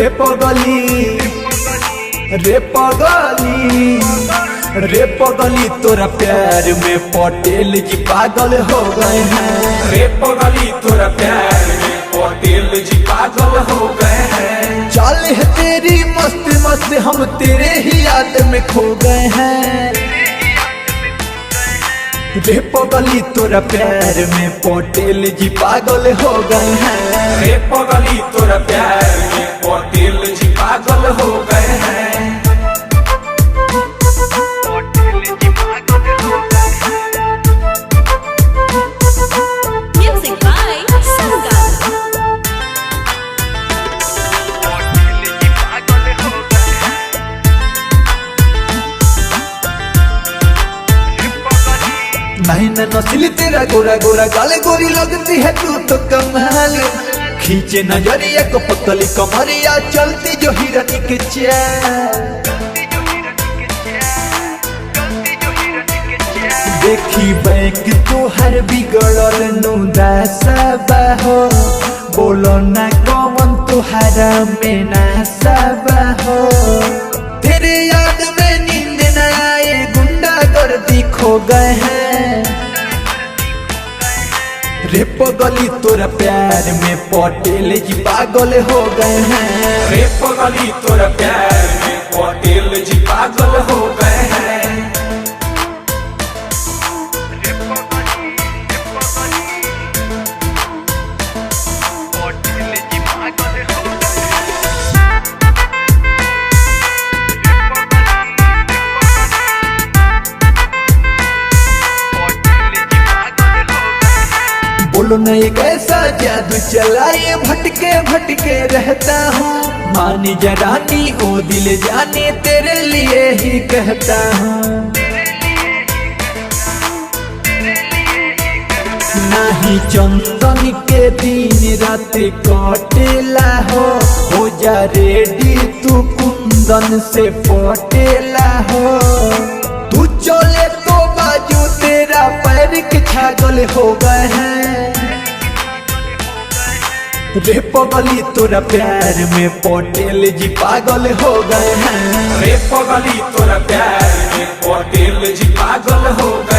रे पगली रे पगली रे पगली तोरा प्यार में पटेल जी पागल हो गए हैं। रे पगली तोरा प्यार में पटेल जी पागल हो गए हैं। चाल है तेरी मस्त मस्त हम तेरे ही याद में खो गए हैं। रे पगली तोरा प्यार में पटेल जी पागल हो गए हैं। रे पगली तोरा प्यार में पटेल जी पागल हो गए हैं। नहीं न नस्ल तेरा गोरा गोरा गाले गोरी लगती है तू तो कमाल। खींचे नजरिया को पतली कमरिया चलती जो हिरनी के चाल। देखी बैंक तो हर बिगड़ल नुदासा हो। बोलो ना कौन तुहारा में नासा हो। तेरे याद में नींद न आए गुंडा गर्दी खो गए हैं। रे पगली तोरा प्यार में पटेल जी पागल हो गए हैं। रे पगली तोरा प्यार में पटेल जी पागल हो गए हैं। बोलो न एक ऐसा जादू चलाए भटके भटके रहता हूँ। मानी जरानी ओ दिल जाने तेरे लिए ही कहता हूँ। नहीं चंदन के दिन रात कटेला हो जा रेडी तू कुंदन से पटेला हो। तू चले तो बाजू तेरा पैर के छागल हो गए हैं। रे पगली तोरा प्यार में पटेल जी पागल हो गए हैं। रे पगली तोरा प्यार में पटेल जी पागल हो गए हैं।